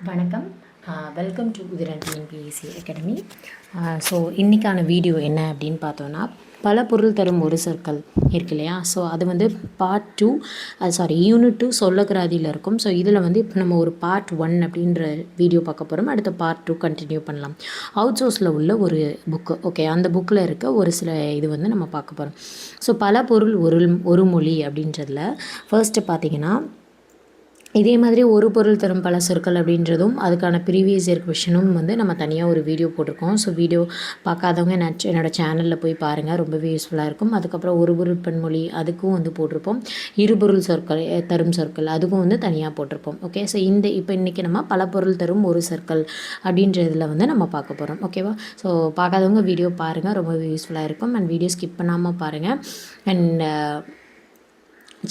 வணக்கம். Welcome to Uthiran TNPSC academy. So இன்றைக்கான video என்ன அப்படின்னு பார்த்தோன்னா, பல பொருள் தரும் ஒரு சொற்கள் இருக்கு இல்லையா? ஸோ அது வந்து பார்ட் 2 யூனிட் 2 சொல்லக்கராதியில் இருக்கும். ஸோ இதில் வந்து இப்போ நம்ம ஒரு பார்ட் 1 அப்படின்ற வீடியோ பார்க்க போகிறோம். அடுத்த பார்ட் 2 கண்டினியூ பண்ணலாம். அவுட் சோர்ஸில் உள்ள ஒரு புக்கு, ஓகே, அந்த புக்கில் இருக்க ஒரு சில இது வந்து நம்ம பார்க்க போகிறோம். ஸோ பல பொருள் ஒரு மொழி அப்படின்றதில் ஃபர்ஸ்ட்டு பார்த்திங்கன்னா, இதே மாதிரி ஒரு பொருள் தரும் பல சொற்கள் அப்படின்றதும் அதுக்கான ப்ரீவியஸ் இயர் கொஷனும் வந்து நம்ம தனியாக ஒரு வீடியோ போட்டிருக்கோம். ஸோ வீடியோ பார்க்காதவங்க என்னோடய சேனலில் போய் பாருங்கள், ரொம்பவே யூஸ்ஃபுல்லாக இருக்கும். அதுக்கப்புறம் ஒரு பொருள் பன்மொழி அதுக்கும் வந்து போட்டிருப்போம். இருபொருள் சொற்கள் தரும் சொற்கள் அதுக்கும் வந்து தனியாக போட்டிருப்போம். ஓகே, ஸோ இப்போ இன்றைக்கி நம்ம பல பொருள் தரும் ஒரு சொற்கள் அப்படின்றதில் வந்து நம்ம பார்க்க போகிறோம். ஓகேவா? ஸோ பார்க்காதவங்க வீடியோ பாருங்கள், ரொம்பவே யூஸ்ஃபுல்லாக இருக்கும். அண்ட் வீடியோ ஸ்கிப் பண்ணாமல் பாருங்கள். அண்ட்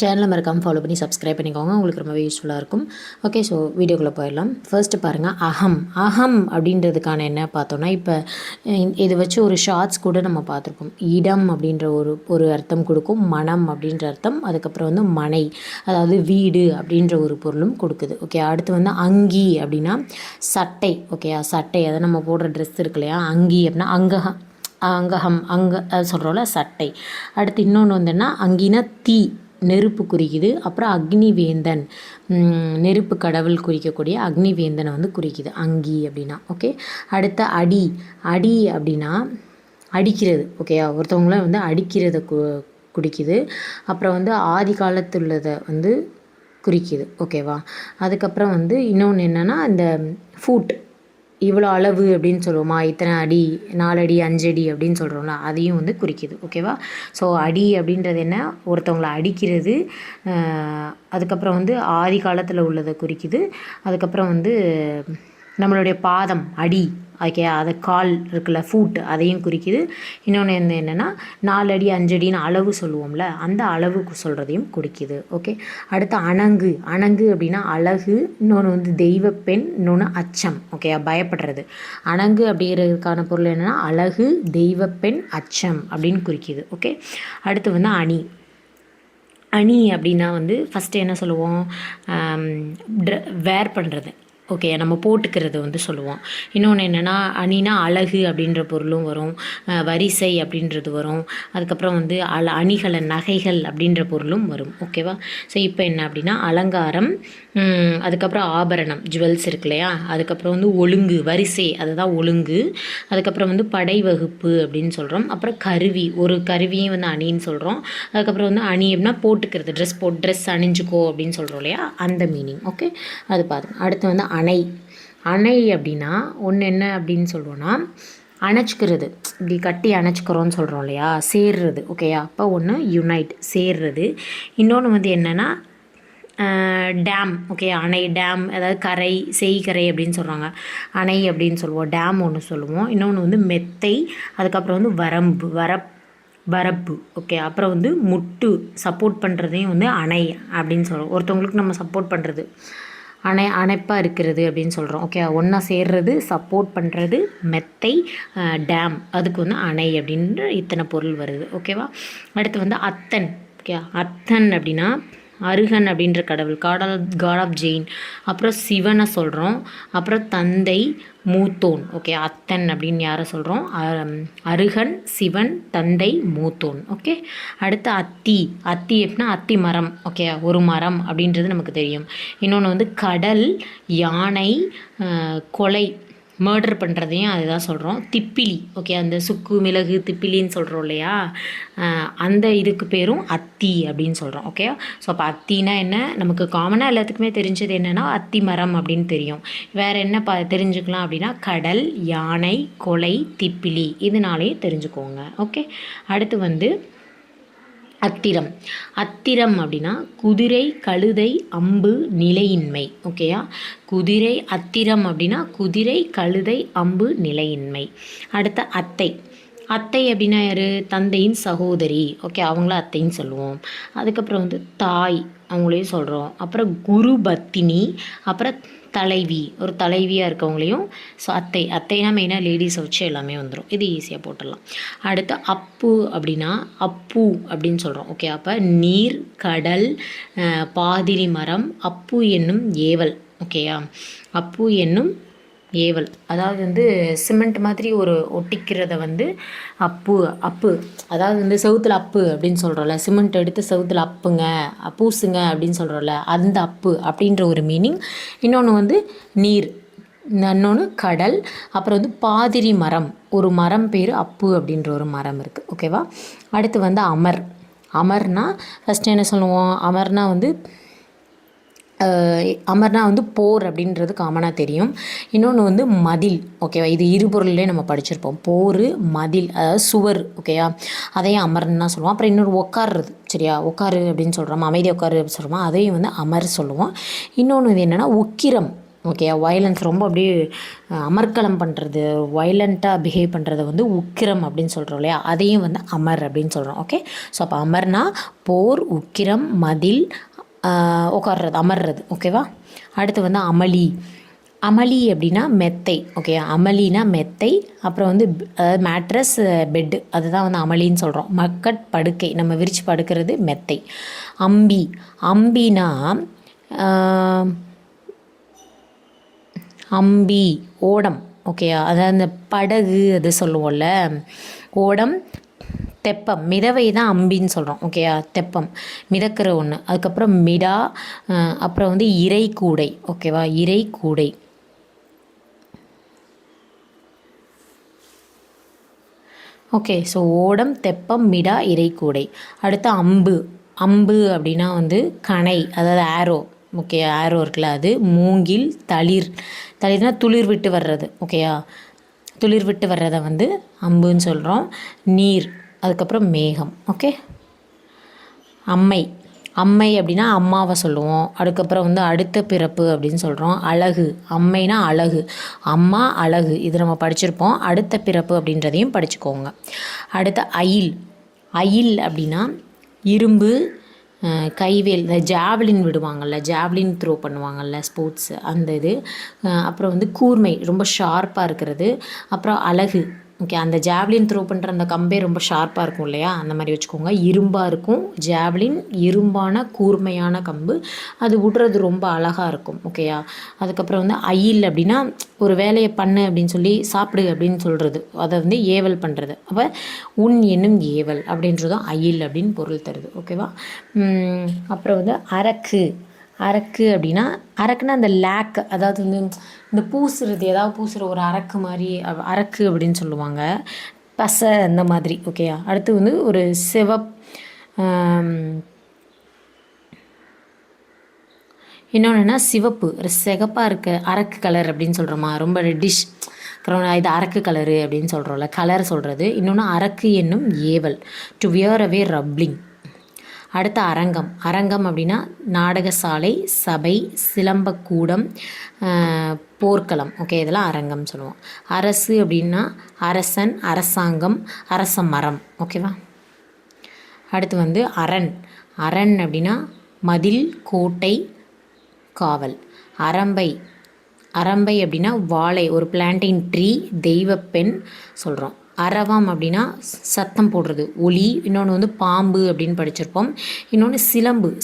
சேனலை மறக்காமல் ஃபாலோ பண்ணி சப்ஸ்கிரைப் பண்ணிக்கோங்க, உங்களுக்கு ரொம்பவே யூஸ்ஃபுல்லாக இருக்கும். ஓகே, ஸோ வீடியோக்குள்ளே போயிடலாம். ஃபர்ஸ்ட்டு பாருங்கள், அகம் அப்படின்றதுக்கான என்ன பார்த்தோன்னா, இப்போ இதை வச்சு ஒரு ஷார்ட்ஸ் கூட நம்ம பார்த்துருக்கோம். இடம் அப்படின்ற ஒரு அர்த்தம் கொடுக்கும், மனம் அப்படின்ற அர்த்தம், அதுக்கப்புறம் வந்து மனை, அதாவது வீடு அப்படின்ற ஒரு பொருளும் கொடுக்குது. ஓகே, அடுத்து வந்து அங்கி அப்படின்னா சட்டை. ஓகே, சட்டை, அதை நம்ம போடுற ட்ரெஸ் இருக்கு இல்லையா, அங்கி அப்படின்னா அங்ககம் சொல்கிறோம்ல, சட்டை. அடுத்து இன்னொன்று வந்துன்னா அங்கினா தீ, நெருப்பு குறிக்குது. அப்புறம் அக்னிவேந்தன், நெருப்பு கடவுள் குறிக்கக்கூடிய அக்னிவேந்தனை வந்து குறிக்குது அங்கி அப்படின்னா. ஓகே, அடுத்த அடி அப்படின்னா அடிக்கிறது. ஓகே, ஒருத்தவங்கள வந்து அடிக்கிறத குறிக்குது. அப்புறம் வந்து ஆதி காலத்துள்ளதை வந்து குறிக்குது. ஓகேவா? அதுக்கப்புறம் வந்து இன்னொன்று என்னென்னா, இந்த ஃபூட், இவ்வளோ அளவு அப்படின்னு சொல்லுவோமா, இத்தனை அடி, 4 அடி 5 அடி அப்படின்னு சொல்கிறோம்ல, அதையும் வந்து குறிக்குது. ஓகேவா? ஸோ அடி அப்படின்றது என்ன, ஒருத்தவங்களை அடிக்கிறது. அதுக்கப்புறம் வந்து ஆதி காலத்தில் உள்ளதை குறிக்குது. அதுக்கப்புறம் வந்து நம்மளுடைய பாதம், அடி, ஓகே, அது கால் இருக்குல்ல, ஃபூட், அதையும் குறிக்குது. இன்னொன்று என்னென்னா 4 அடி 5 அடின்னு அளவு சொல்லுவோம்ல, அந்த அளவுக்கு சொல்கிறதையும் குறிக்குது. ஓகே, அடுத்து அணங்கு அப்படின்னா அழகு, இன்னொன்று வந்து தெய்வப்பெண், இன்னொன்று அச்சம். ஓகே, பயப்படுறது. அணங்கு அப்படிங்கிறதுக்கான பொருள் என்னென்னா அழகு, தெய்வப்பெண், அச்சம் அப்படின்னு குறிக்குது. ஓகே, அடுத்து வந்து அணி அப்படின்னா வந்து ஃபஸ்ட்டு என்ன சொல்லுவோம், வேர் பண்ணுறது. ஓகே, நம்ம போட்டுக்கிறது வந்து சொல்லுவோம். இன்னொன்று என்னென்னா, அணினா அழகு அப்படின்ற பொருளும் வரும், வரிசை அப்படின்றது வரும். அதுக்கப்புறம் வந்து அணிகளை, நகைகள் அப்படின்ற பொருளும் வரும். ஓகேவா? ஸோ இப்போ என்ன அப்படின்னா, அலங்காரம், அதுக்கப்புறம் ஆபரணம், ஜுவல்ஸ் இருக்கு இல்லையா, அதுக்கப்புறம் வந்து ஒழுங்கு, வரிசை, அதுதான் ஒழுங்கு. அதுக்கப்புறம் வந்து படை வகுப்பு அப்படின்னு சொல்கிறோம். அப்புறம் கருவி, ஒரு கருவியும் வந்து அணின்னு சொல்கிறோம். அதுக்கப்புறம் வந்து அணி அப்படின்னா போட்டுக்கிறது, ட்ரெஸ் அணிஞ்சுக்கோ அப்படின்னு சொல்கிறோம் இல்லையா, அந்த மீனிங். ஓகே, அது பாருங்க. அடுத்து வந்து அணை அப்படின்னா ஒன்று என்ன அப்படின்னு சொல்லுவோன்னா, அணைச்சிக்கிறது, இப்படி கட்டி அணைச்சிக்கிறோன்னு சொல்கிறோம் இல்லையா, சேர்றது. ஓகேயா? அப்போ ஒன்று யுனைட், சேர்றது. இன்னொன்று வந்து என்னென்னா டேம். ஓகே, அணை, டேம், அதாவது கரை, செய்கரை அப்படின்னு சொல்கிறாங்க, அணை அப்படின்னு சொல்லுவோம். டேம் ஒன்று சொல்லுவோம். இன்னொன்று வந்து மெத்தை, அதுக்கப்புறம் வந்து வரப்பு. ஓகே, அப்புறம் வந்து முட்டு, சப்போர்ட் பண்ணுறதையும் வந்து அணை அப்படின்னு சொல்கிறோம். ஒருத்தவங்களுக்கு நம்ம சப்போர்ட் பண்ணுறது, அணைப்பாக இருக்கிறது அப்படின்னு சொல்கிறோம். ஓகே, ஒன்றா சேர்றது, சப்போர்ட் பண்ணுறது, மெத்தை, டேம், அதுக்கு வந்து அணை அப்படின்ற இத்தனை பொருள் வருது. ஓகேவா? அடுத்து வந்து அத்தன். ஓகே, அத்தன் அப்படின்னா அருகன் அப்படின்ற கடவுள், காட் ஆஃப் ஜெயின். அப்புறம் சிவனை சொல்கிறோம். அப்புறம் தந்தை, மூத்தோன். ஓகே, அத்தன் அப்படின்னு யாரை சொல்கிறோம், அருகன், சிவன், தந்தை, மூத்தோன். ஓகே, அடுத்து அத்தி அப்படின்னா அத்தி மரம். ஓகே, ஒரு மரம் அப்படின்றது நமக்கு தெரியும். இன்னொன்று வந்து கடல், யானை, கொலை, மர்டர் பண்ணுறதையும் அதுதான் சொல்கிறோம். திப்பிலி. ஓகே, அந்த சுக்கு மிளகு திப்பிலின்னு சொல்கிறோம் இல்லையா, அந்த இதுக்கு பேரும் அத்தி அப்படின்னு சொல்கிறோம். ஓகே, ஸோ அப்போ அத்தினா என்ன, நமக்கு காமனாக எல்லாத்துக்குமே தெரிஞ்சது என்னென்னா அத்தி மரம் அப்படின்னு தெரியும். வேறு என்ன தெரிஞ்சுக்கலாம் அப்படின்னா, கடல், யானை, கொலை, திப்பிலி, இதனாலேயே தெரிஞ்சுக்கோங்க. ஓகே, அடுத்து வந்து அத்திரம் அப்படின்னா குதிரை, கழுதை, அம்பு, நிலையின்மை. ஓகேயா? குதிரை, அத்திரம் அப்படின்னா குதிரை, கழுதை, அம்பு, நிலையின்மை. அடுத்த அத்தை அப்படின்னா யார், தந்தையின் சகோதரி. ஓகே, அவங்கள அத்தைன்னு சொல்லுவோம். அதுக்கப்புறம் வந்து தாய், அவங்களையும் சொல்கிறோம். அப்புறம் குரு பத்தினி, அப்புறம் தலைவி, ஒரு தலைவியாக இருக்கவங்களையும். ஸோ அத்தைனா மெயினாக லேடிஸை வச்சு எல்லாமே வந்துடும், இது ஈஸியாக போட்டுடலாம். அடுத்து அப்பு அப்படின்னா அப்பு அப்படின்னு சொல்கிறோம். ஓகே, அப்போ நீர், கடல், பாதிரி மரம், அப்பு என்னும் ஏவல். ஓகேயா. அப்பு என்னும் ஏவல், அதாவது வந்து சிமெண்ட் மாதிரி ஒரு ஒட்டிக்கிறத வந்து அப்பு அதாவது வந்து செவுத்தில் அப்பு அப்படின்னு சொல்கிறோம்ல, சிமெண்ட் எடுத்து செவுத்தில் அப்புங்க பூசுங்க அப்படின்னு சொல்கிறோம்ல, அந்த அப்பு அப்படின்ற ஒரு மீனிங். இன்னொன்று வந்து நீர், இன்னொன்று கடல். அப்புறம் வந்து பாதிரி மரம், ஒரு மரம் பேர் அப்பு அப்படின்ற ஒரு மரம் இருக்குது. ஓகேவா. அடுத்து வந்து அமர்னா ஃபஸ்ட்டு என்ன சொல்லுவோம், அமர்னா வந்து போர் அப்படின்றது காமனாக தெரியும். இன்னொன்று வந்து மதில். ஓகேவா. இது இருபொருள்லேயே நம்ம படிச்சிருப்போம். போர், மதில், அதாவது சுவர். ஓகேயா. அதையும் அமர்னா சொல்லுவோம். அப்புறம் இன்னொரு உட்காருறது, சரியா, உட்காரு அப்படின்னு சொல்கிறோம், அமைதி உட்காரு அப்படின்னு சொல்கிறோம், அதையும் வந்து அமர் சொல்லுவோம். இன்னொன்று இது என்னென்னா உக்கிரம். ஓகேயா. வயலன்ஸ், ரொம்ப அப்படியே அமர்க்களம் பண்ணுறது, வயலண்ட்டாக பிஹேவ் பண்ணுறது வந்து உக்கிரம் அப்படின்னு சொல்கிறோம் இல்லையா, அதையும் வந்து அமர் அப்படின்னு சொல்கிறோம். ஓகே. ஸோ அப்போ அமர்னா போர், உக்கிரம், மதில், உட்கார்றது, அமர்றது. ஓகேவா. அடுத்து வந்து அமளி அப்படின்னா மெத்தை. ஓகே. அமளினா மெத்தை. அப்புறம் வந்து அதாவது மேட்ரஸ், பெட்டு, அதுதான் வந்து அமளின்னு சொல்கிறோம். மக்கட் படுக்கை, நம்ம விரித்து படுக்கிறது மெத்தை. அம்பினா அம்பி, ஓடம். ஓகேயா. அதாவது அந்த படகு அது சொல்லுவோம்ல, ஓடம். தெப்பம், மிதவை தான் அம்பின்னு சொல்கிறோம். ஓகேயா. தெப்பம் மிதக்கிற ஒன்று. அதுக்கப்புறம் மிடா, அப்புறம் வந்து இறைக்கூடை. ஓகேவா. இறைக்கூடை. ஓகே. ஸோ ஓடம், தெப்பம், மிடா, இறைக்கூடை. அடுத்து அம்பு அப்படின்னா வந்து கணை, அதாவது ஆரோ. ஓகே. ஆரோ இருக்குல்ல, அது. மூங்கில், தளிர்னா துளிர் விட்டு வர்றது. ஓகேயா. துளிர் விட்டு வர்றதை வந்து அம்புன்னு சொல்கிறோம். நீர், அதுக்கப்புறம் மேகம். ஓகே. அம்மை அப்படின்னா அம்மாவை சொல்லுவோம். அதுக்கப்புறம் வந்து அடுத்த பிறப்பு அப்படின்னு சொல்கிறோம். அழகு, அம்மைனா அழகு, அம்மா அழகு, இது நம்ம படிச்சிருப்போம். அடுத்த பிறப்பு அப்படின்றதையும் படிச்சுக்கோங்க. அடுத்த அயில் அப்படின்னா இரும்பு, கைவேல், இந்த ஜாவ்லின் விடுவாங்கள்ல, ஜாவ்லின் த்ரோ பண்ணுவாங்கள்ல, ஸ்போர்ட்ஸு, அந்த இது. அப்புறம் வந்து கூர்மை, ரொம்ப ஷார்ப்பாக இருக்கிறது. அப்புறம் அழகு. ஓகே. அந்த ஜாவ்லின் த்ரோ பண்ணுற அந்த கம்பே ரொம்ப ஷார்ப்பாக இருக்கும் இல்லையா, அந்த மாதிரி வச்சுக்கோங்க. இரும்பாக இருக்கும் ஜாவ்லின், இரும்பான கூர்மையான கம்பு, அது விடுறது ரொம்ப அழகாக இருக்கும். ஓகேயா. அதுக்கப்புறம் வந்து அயில் அப்படின்னா ஒரு வேலையை பண்ணு அப்படின்னு சொல்லி, சாப்பிடு அப்படின்னு சொல்கிறது, அதை வந்து ஏவல் பண்ணுறது. அப்போ உன் என்னும் ஏவல் அப்படின்றதும் அயில் அப்படின்னு பொருள் தருது. ஓகேவா. அப்புறம் வந்து அரக்கு அப்படின்னா, அரக்குன்னா அந்த லேக், அதாவது வந்து இந்த பூசுறது, ஏதாவது பூசுகிற ஒரு அரக்கு மாதிரி, அரக்கு அப்படின்னு சொல்லுவாங்க. பசை அந்த மாதிரி. ஓகேயா. அடுத்து வந்து ஒரு இன்னொன்றுனா சிவப்பு, ஒரு சிகப்பாக இருக்க அரக்கு கலர் அப்படின்னு சொல்கிறோமா, ரொம்ப ரெட்டிஷ், இது அரக்கு கலரு அப்படின்னு சொல்கிறோம்ல, கலர் சொல்கிறது. இன்னொன்று அரக்கு என்னும் ஏவல், டு வியர் அவே ரப்ளிங். அடுத்த அரங்கம் அப்படின்னா நாடகசாலை, சபை, சிலம்பக்கூடம், போர்க்களம். ஓகே. இதெல்லாம் அரங்கம் சொல்லுவோம். அரசு அப்படின்னா அரசன், அரசாங்கம், அரச மரம். ஓகேவா. அடுத்து வந்து அரண் அப்படின்னா மதில், கோட்டை, காவல். அரம்பை அப்படின்னா வாழை, ஒரு பிளான்டிங் ட்ரீ, தெய்வப்பெண் சொல்கிறோம். அரவம் அப்படின்னா சத்தம் போடுறது, ஒலி. இன்னொன்று வந்து பாம்பு அப்படின்னு படிச்சிருப்போம். இன்னொன்று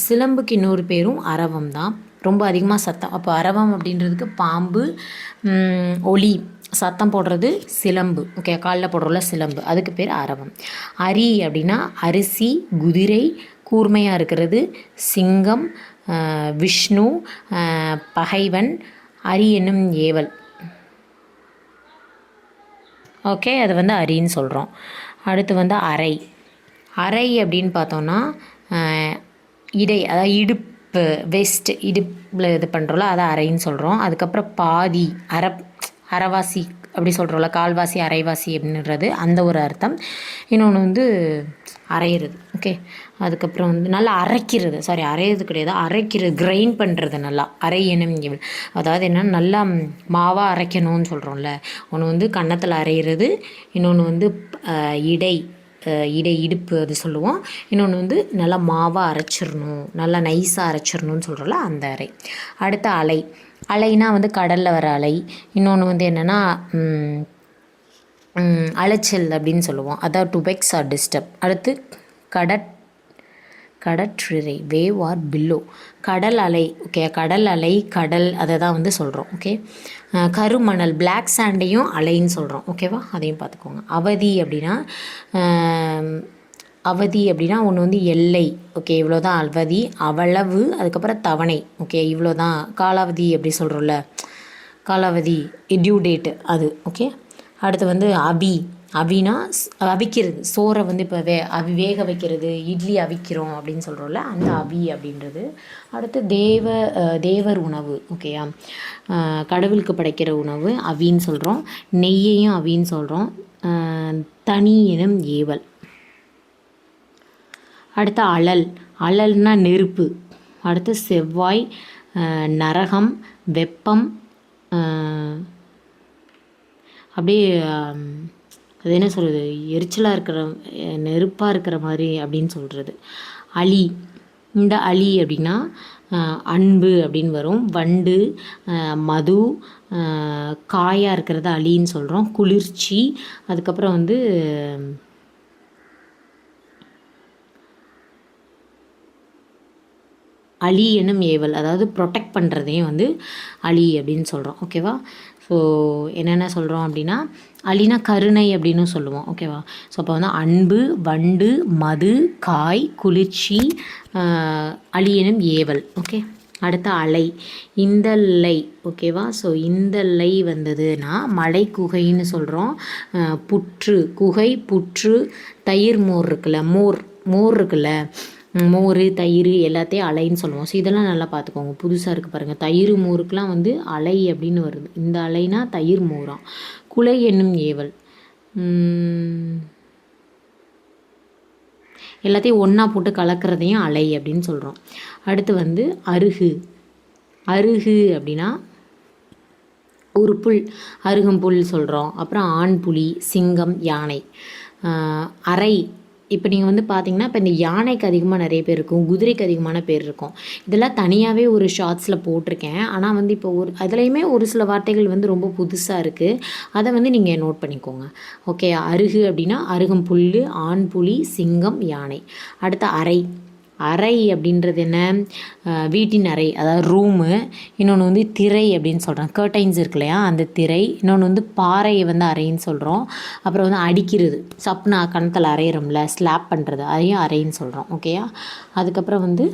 சிலம்புக்கு இன்னொரு பேரும் அரவம் தான், ரொம்ப அதிகமாக சத்தம். அப்போ அரவம் அப்படின்றதுக்கு பாம்பு, ஒலி, சத்தம் போடுறது சிலம்பு. ஓகே. காலில் போடுறோம்ல சிலம்பு, அதுக்கு பேர் அரவம். அரி அப்படின்னா அரிசி, குதிரை, கூர்மையாக இருக்கிறது, சிங்கம், விஷ்ணு, பகைவன், அரி என்னும் ஏவல். ஓகே. அது வந்து அரின்னு சொல்கிறோம். அடுத்து வந்து அரை அப்படின்னு பார்த்தோன்னா இடை, அதாவது இடுப்பு, வெஸ்ட், இடுப்பில் இது பண்ணுறோம்ல, அதை அரைன்னு சொல்கிறோம். அதுக்கப்புறம் பாதி, அரைவாசி அப்படி சொல்கிறோம்ல, கால்வாசி, அரைவாசி அப்படின்றது அந்த ஒரு அர்த்தம். இன்னொன்று வந்து அரைகிறது. ஓகே. அதுக்கப்புறம் வந்து நல்லா அரைக்கிறது, அரைகிறது கிடையாது, அரைக்கிறது, கிரைண்ட் பண்ணுறது நல்லா, அரை எனும் ஏவல். அதாவது என்னென்னா நல்லா மாவாக அரைக்கணும்னு சொல்கிறோம்ல, ஒன்று வந்து கன்னத்தில் அரைகிறது, இன்னொன்று வந்து இடுப்பு அது சொல்லுவோம். இன்னொன்று வந்து நல்லா மாவாக அரைச்சிடணும், நல்லா நைஸாக அரைச்சிடணும்னு சொல்கிறோம்ல, அந்த அரை. அடுத்த அலைனா வந்து கடலில் வர அலை. இன்னொன்று வந்து என்னென்னா அலைச்சல் அப்படின்னு சொல்லுவோம், அதாவது டு வெக்ஸ் ஆர் டிஸ்டர்ப். அடுத்து கடற்றிரை, வேவ் ஆர் பில்லோ. கடல் அலை, ஓகே, கடல் அலை, கடல், அதை தான் வந்து சொல்கிறோம். ஓகே, கருமணல், பிளாக் சாண்டையும் அலைன்னு சொல்கிறோம். ஓகேவா, அதையும் பார்த்துக்கோங்க. அவதி அப்படின்னா அவதி அப்படின்னா ஒன்று வந்து எல்லை. ஓகே, இவ்வளோ தான் அவதி. அவளவு, அதுக்கப்புறம் தவணை. ஓகே, இவ்வளோ தான். காலாவதி அப்படி சொல்கிறோம்ல, காலாவதி, டியூ டேட்டு அது. ஓகே, அடுத்து வந்து அவினா அவிக்கிறது, சோறை வந்து இப்போ வேக வைக்கிறது, இட்லி அவிக்கிறோம் அப்படின்னு சொல்கிறோம்ல, அந்த அவி அப்படின்றது. அடுத்து தேவர் உணவு. ஓகேயா, கடவுளுக்கு படைக்கிற உணவு அவின்னு சொல்கிறோம். நெய்யையும் அவின்னு சொல்கிறோம். தனி எனும் ஏவல். அடுத்து அழல்னா நெருப்பு. அடுத்து செவ்வாய், நரகம், வெப்பம், அப்படியே அது என்ன சொல்கிறது, எரிச்சலாக இருக்கிற, நெருப்பாக இருக்கிற மாதிரி அப்படின்னு சொல்கிறது. அலி, இந்த அலி அப்படின்னா அன்பு அப்படின்னு வரும். வண்டு, மது, காயாக இருக்கிறத அலின்னு சொல்கிறோம். குளிர்ச்சி, அதுக்கப்புறம் வந்து அலி எனும் ஏவல், அதாவது ப்ரொடெக்ட் பண்ணுறதையும் வந்து அலி அப்படின்னு சொல்கிறோம். ஓகேவா, ஸோ என்னென்ன சொல்கிறோம் அப்படின்னா, அலினா கருணை அப்படின்னு சொல்லுவோம். ஓகேவா, ஸோ அப்போ வந்து அன்பு, வண்டு, மது, காய், குளிர்ச்சி, அலி எனும் ஏவல். ஓகே, அடுத்த அலை, இந்த லை. ஓகேவா, ஸோ இந்த லை வந்ததுன்னா மலை குகைன்னு சொல்கிறோம். புற்று, குகை, புற்று, தயிர் மோர் இருக்குல்ல, மோர் இருக்குல்ல, மோர், தயிர் எல்லாத்தையும் அலைன்னு சொல்லுவோம். ஸோ இதெல்லாம் நல்லா பார்த்துக்கோங்க, புதுசாக இருக்குது பாருங்கள். தயிர் மோருக்கெலாம் வந்து அலை அப்படின்னு வருது. இந்த அலைனா தயிர் மோராம். குலை என்னும் ஏவல், எல்லாத்தையும் ஒன்றா போட்டு கலக்கிறதையும் அலை அப்படின்னு சொல்கிறோம். அடுத்து வந்து அருகு அப்படின்னா ஒரு புல், அருகம்புல் சொல்கிறோம். அப்புறம் ஆண் புலி, சிங்கம், யானை. அறை, இப்போ நீங்கள் வந்து பார்த்தீங்கன்னா, இப்போ இந்த யானைக்கு அதிகமாக நிறைய பேர் இருக்கும், குதிரைக்கு அதிகமான பேர் இருக்கும். இதெல்லாம் தனியாகவே ஒரு ஷார்ட்ஸில் போட்டிருக்கேன். ஆனால் வந்து இப்போ அதுலேயுமே ஒரு சில வார்த்தைகள் வந்து ரொம்ப புதுசாக இருக்குது. அதை வந்து நீங்கள் நோட் பண்ணிக்கோங்க. ஓகே, அருகு அப்படின்னா அருகம்புல், ஆண் புலி, சிங்கம், யானை. அடுத்த அறை அப்படின்றது என்ன, வீட்டின் அறை, அதாவது ரூமு. இன்னொன்று வந்து திரை அப்படின்னு சொல்கிறோம், கர்டைன்ஸ் இருக்கு இல்லையா, அந்த திரை. இன்னொன்று வந்து பாறையை வந்து அறைன்னு சொல்கிறோம். அப்புறம் வந்து அடிக்கிறது, சப்னா கணத்தில் அரைகிறோம்ல, ஸ்லாப் பண்ணுறது, அதையும் அறைன்னு சொல்கிறோம். ஓகேயா, அதுக்கப்புறம் வந்து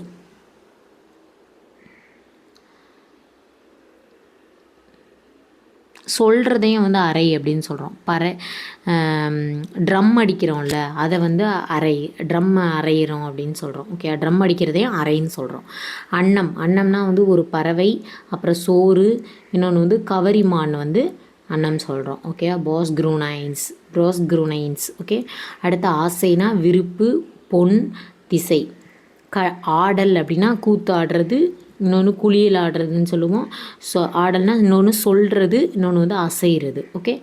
சொல்கிறதையும் வந்து அறை அப்படின்னு சொல்கிறோம். ட்ரம் அடிக்கிறோம்ல, அதை வந்து ட்ரம் அரைகிறோம் அப்படின்னு சொல்கிறோம். ஓகே, ட்ரம் அடிக்கிறதையும் அறைன்னு சொல்கிறோம். அன்னம்னா வந்து ஒரு பறவை, அப்புறம் சோறு. இன்னொன்று வந்து கவரிமான் வந்து அன்னம் சொல்கிறோம். ஓகே, ப்ரோஸ்க்ரூனைன்ஸ். ஓகே, அடுத்து ஆசைனா விருப்பு, பொன், திசை. ஆடல் அப்படின்னா கூத்து ஆடுறது, இன்னொன்று குளியல் ஆடுறதுன்னு சொல்லுவோம். ஸோ ஆடல்னால் இன்னொன்று சொல்கிறது, இன்னொன்று வந்து அசைகிறது. ஓகே,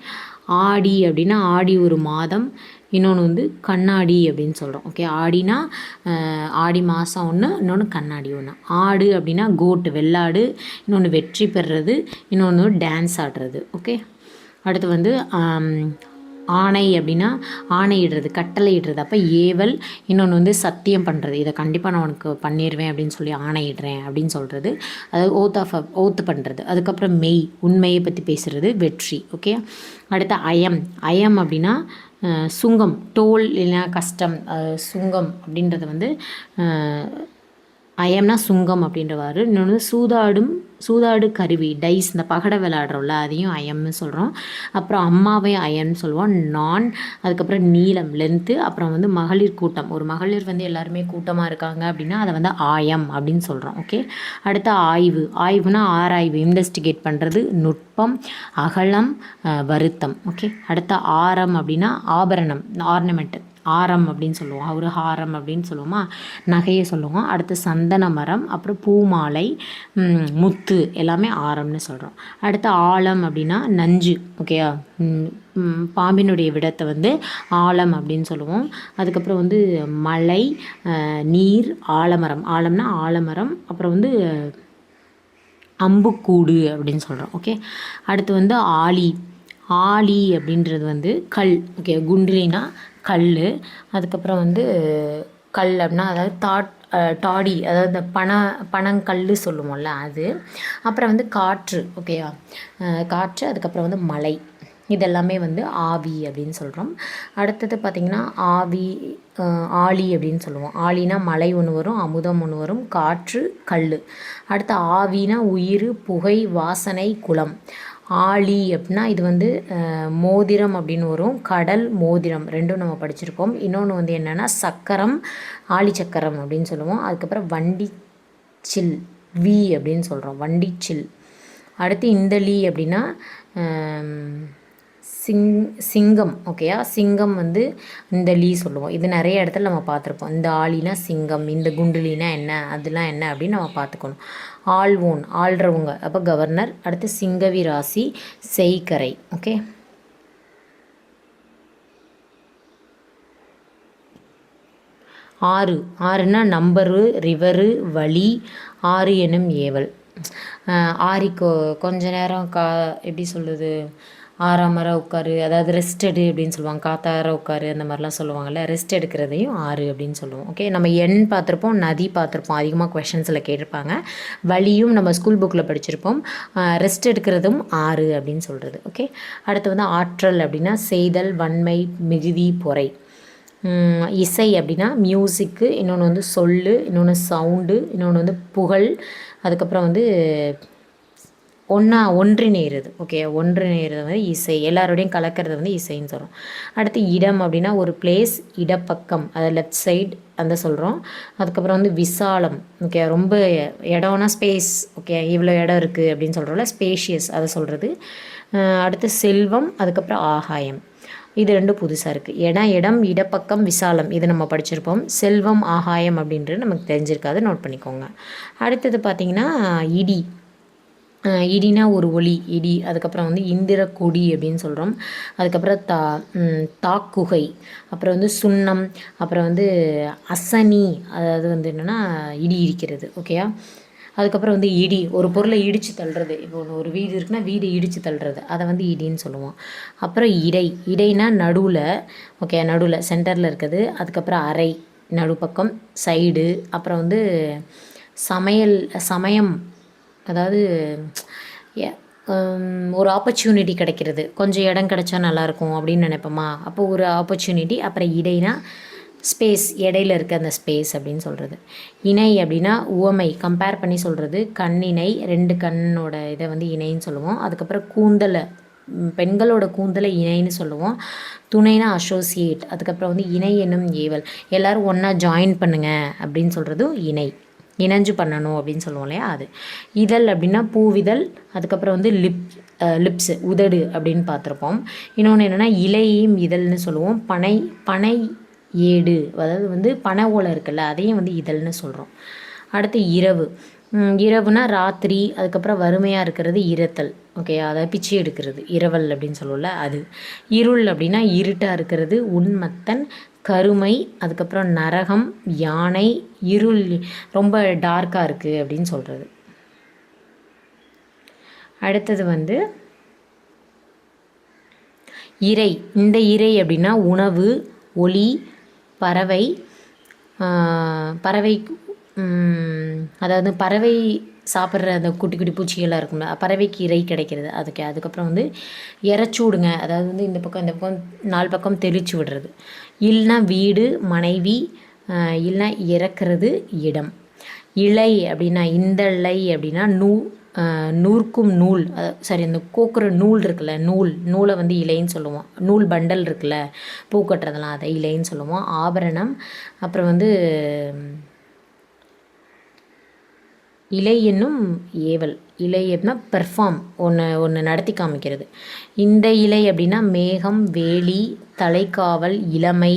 ஆடி அப்படின்னா ஆடி ஒரு மாதம். இன்னொன்று வந்து கண்ணாடி அப்படின்னு சொல்கிறோம். ஓகே, ஆடினா ஆடி மாதம் ஒன்று, இன்னொன்று கண்ணாடி ஒன்று. ஆடு அப்படின்னா கோட்டு, வெள்ளாடு. இன்னொன்று வெற்றி பெறுறது, இன்னொன்று டான்ஸ் ஆடுறது. ஓகே, அடுத்து வந்து ஆணை அப்படின்னா ஆணையிடுறது, கட்டளையிடுறது. அப்போ ஏவல். இன்னொன்று வந்து சத்தியம் பண்ணுறது, இதை கண்டிப்பாக நான் உனக்கு பண்ணிடுவேன் அப்படின்னு சொல்லி ஆணையிடுறேன் அப்படின்னு சொல்கிறது, அதாவது ஓத்து பண்ணுறது. அதுக்கப்புறம் மெய், உண்மையை பற்றி பேசுகிறது, வெற்றி. ஓகே, அடுத்து அயம் அப்படின்னா சுங்கம், டோல் இல்லைன்னா கஸ்டம். சுங்கம் அப்படின்றது வந்து அயம்னா சுங்கம் அப்படின்றவாறு. இன்னொன்று சூதாடு கருவி, டைஸ், இந்த பகடை விளையாடுறோம்ல, அதையும் அயம்னு சொல்கிறோம். அப்புறம் அம்மாவையும் அயம்னு சொல்லுவோம். அதுக்கப்புறம் நீளம், லென்த்து. அப்புறம் வந்து மகளிர் கூட்டம், ஒரு மகளிர் வந்து எல்லாருமே கூட்டமாக இருக்காங்க அப்படின்னா அதை வந்து ஆயம் அப்படின்னு சொல்கிறோம். ஓகே, அடுத்த ஆய்வுனா ஆராய்வு, இன்வெஸ்டிகேட் பண்ணுறது, நுட்பம், அகலம், வருத்தம். ஓகே, அடுத்த ஆரம் அப்படின்னா ஆபரணம், ஆர்னமெண்ட்டு, ஆரம் அப்படின்னு சொல்லுவோம். ஒரு ஹாரம் அப்படின்னு சொல்லுவோமா, நகையை சொல்லுவோம். அடுத்து சந்தன மரம், அப்புறம் பூமாலை, முத்து, எல்லாமே ஆரம்னு சொல்கிறோம். அடுத்து ஆழம் அப்படின்னா நஞ்சு. ஓகேயா, பாம்பினுடைய விடத்தை வந்து ஆழம் அப்படின்னு சொல்லுவோம். அதுக்கப்புறம் வந்து மலை, நீர், ஆலமரம், ஆழம்னா ஆலமரம். அப்புறம் வந்து அம்புக்கூடு அப்படின்னு சொல்கிறோம். ஓகே, அடுத்து வந்து ஆழி அப்படின்றது வந்து கல். ஓகே, குண்டிலினா கல். அதுக்கப்புறம் வந்து கல் அப்படின்னா அதாவது டாடி, அதாவது இந்த பனங்கல் சொல்லுவோம்ல அது. அப்புறம் வந்து காற்று, ஓகேவா, காற்று. அதுக்கப்புறம் வந்து மழை. இதெல்லாமே வந்து ஆவி அப்படின்னு சொல்கிறோம். அடுத்தது பார்த்திங்கன்னா ஆவி, ஆழி அப்படின்னு சொல்லுவோம். ஆழினா மழை ஒன்று வரும், அமுதம் ஒன்று வரும், காற்று, கல். அடுத்து ஆவினா உயிர், புகை, வாசனை, குளம். ஆழி அப்படின்னா இது வந்து மோதிரம் அப்படின்னு வரும், கடல், மோதிரம் ரெண்டும் நம்ம படிச்சிருப்போம். இன்னொன்று வந்து என்னென்னா சக்கரம், ஆழி சக்கரம் அப்படின்னு சொல்லுவோம். அதுக்கப்புறம் வண்டிச்சில், வி அப்படின்னு சொல்கிறோம், வண்டிச்சில். அடுத்து இந்தளி அப்படின்னா சிங்கம், ஓகேயா. சிங்கம் வந்து இந்த லீ சொல்லுவோம். இது நிறைய இடத்துல நம்ம பார்த்துருப்போம். இந்த ஆளினா சிங்கம், இந்த குண்டுலினா என்ன, அதெல்லாம் என்ன அப்படின்னு நம்ம பார்த்துக்கணும். ஆள்வோன், ஆள்றவங்க, அப்போ கவர்னர். அடுத்து சிங்கவி ராசி, செய்கரை, ஓகே. ஆறு, ஆறுனா நம்பரு, ரிவரு, வழி, ஆறு எனும் ஏவல். ஆரி கொஞ்ச நேரம் எப்படி சொல்லுது, ஆறாமர உட்காரு, அதாவது ரெஸ்ட் எடு அப்படின்னு சொல்லுவாங்க. காத்தார உட்காரு அந்த மாதிரிலாம் சொல்லுவாங்கள்ல, ரெஸ்ட் எடுக்கிறதையும் ஆறு அப்படின்னு சொல்லுவோம், ஓகே. நம்ம எண் பார்த்துருப்போம், நதி பார்த்துருப்போம், அதிகமாக கொஷின்ஸில் கேட்டிருப்பாங்க. வழியும் நம்ம ஸ்கூல் புக்கில் படிச்சிருப்போம். ரெஸ்ட் எடுக்கிறதும் ஆறு அப்படின்னு சொல்கிறது, ஓகே. அடுத்து வந்து ஆற்றல் அப்படின்னா செய்தல், வன்மை, மிகுதி, பொறை. இசை அப்படின்னா மியூசிக்கு, இன்னொன்று வந்து சொல்லு, இன்னொன்று சவுண்டு, இன்னொன்று வந்து புகழ். அதுக்கப்புறம் வந்து ஒன்றிணைகிறது, ஓகே. ஒன்றிணைகிறது வந்து இசை, எல்லாரோடையும் கலக்கிறது வந்து இசைன்னு சொல்கிறோம். அடுத்து இடம் அப்படின்னா ஒரு பிளேஸ், இடப்பக்கம், அதை லெஃப்ட் சைடு அந்த சொல்கிறோம். அதுக்கப்புறம் வந்து விசாலம், ஓகே. ரொம்ப இடம்னா ஸ்பேஸ், ஓகே. இவ்வளோ இடம் இருக்குது அப்படின்னு சொல்கிறோம்ல, ஸ்பேஷியஸ், அதை சொல்கிறது. அடுத்து செல்வம், அதுக்கப்புறம் ஆகாயம். இது ரெண்டும் புதுசாக இருக்குது. இடம், இடப்பக்கம், விசாலம், இது நம்ம படிச்சிருப்போம். செல்வம், ஆகாயம் அப்படின்றது நமக்கு தெரிஞ்சிருக்காது, நோட் பண்ணிக்கோங்க. அடுத்தது பார்த்திங்கன்னா இடி. இடினா ஒரு ஒளி, இடி. அதுக்கப்புறம் வந்து இந்திர கொடி அப்படின்னு சொல்கிறோம். அதுக்கப்புறம் தாக்குகை, அப்புறம் வந்து சுண்ணம், அப்புறம் வந்து அசனி, அதாவது வந்து என்னென்னா இடி இடிக்கிறது, ஓகேயா. அதுக்கப்புறம் வந்து இடி, ஒரு பொருளை இடித்து தள்ளுறது. இப்போ ஒரு வீடு இருக்குன்னா வீடு இடித்து தள்ளுறது, அதை வந்து இடின்னு சொல்லுவோம். அப்புறம் இடைனா நடுவில், ஓகே, நடுவில் சென்டரில் இருக்குது. அதுக்கப்புறம் அறை, நடுப்பக்கம், சைடு. அப்புறம் வந்து சமயம், அதாவது ஒரு ஆப்பர்ச்சுனிட்டி கிடைக்கிறது, கொஞ்சம் இடம் கிடச்சா நல்லாயிருக்கும் அப்படின்னு நினைப்போமா, அப்போ ஒரு ஆப்பர்ச்சுனிட்டி. அப்புறம் இடைனா ஸ்பேஸ், இடையில இருக்க அந்த ஸ்பேஸ் அப்படின்னு சொல்கிறது. இணை அப்படின்னா உவமை, கம்பேர் பண்ணி சொல்கிறது. கண்ணிணை, ரெண்டு கண்ணோட இதை வந்து இணைன்னு சொல்லுவோம். அதுக்கப்புறம் கூந்தலை, பெண்களோட கூந்தலை இணைன்னு சொல்லுவோம். துணைனா அசோசியேட். அதுக்கப்புறம் வந்து இணை என்னும் ஏவல், எல்லோரும் ஒன்றா ஜாயின் பண்ணுங்க அப்படின்னு சொல்கிறதும் இணை, இணைஞ்சு பண்ணணும் அப்படின்னு சொல்லுவோம் இல்லையா, அது. இதழ் அப்படின்னா பூவிதழ். அதுக்கப்புறம் வந்து லிப்ஸு, உதடு அப்படின்னு பார்த்துருப்போம். இன்னொன்று என்னென்னா இலையையும் இதழ்னு சொல்லுவோம். பனை ஏடு, அதாவது வந்து பனை ஓலை இருக்குல்ல, அதையும் வந்து இதழ்னு சொல்கிறோம். அடுத்து இரவு. இரவுனா ராத்திரி. அதுக்கப்புறம் வறுமையாக இருக்கிறது இரத்தல், ஓகே. அதாவது பிச்சை எடுக்கிறது, இரவல் அப்படின்னு சொல்லுவோம்ல, அது. இருள் அப்படின்னா இருட்டாக இருக்கிறது, உண்மத்தன், கருமை. அதுக்கப்புறம் நரகம், யானை, இருள், ரொம்ப டார்க்காக இருக்குது அப்படின்னு சொல்கிறது. அடுத்தது வந்து இறை. இந்த இறை அப்படின்னா உணவு, ஒளி, பறவை. அதாவது பறவை சாப்பிட்ற அந்த குட்டி குட்டி பூச்சிகளாக இருக்கும்ல, பறவைக்கு இறை கிடைக்கிறது, அதுக்கப்புறம் வந்து இறச்சூடுங்க, அதாவது வந்து இந்த பக்கம் 4 பக்கம் தெளித்து விடுறது. இல்லைனா வீடு, மனைவி. இல்லைனா இறக்கிறது, இடம். இலை அப்படின்னா இந்தளை அப்படின்னா நூற்கும் நூல், சரி, அந்த கோக்குற நூல் இருக்குல்ல, நூலை வந்து இலைன்னு சொல்லுவோம். நூல் பண்டல் இருக்குல்ல, பூ கட்டுறதெல்லாம், அதை இலைன்னு சொல்லுவோம். ஆபரணம். அப்புறம் வந்து இலை என்னும் ஏவல். இலை அப்படின்னா பெர்ஃபார்ம், ஒன்று நடத்தி காமிக்கிறது. இந்த இலை அப்படின்னா மேகம், வேலி, தலைக்காவல், இளமை,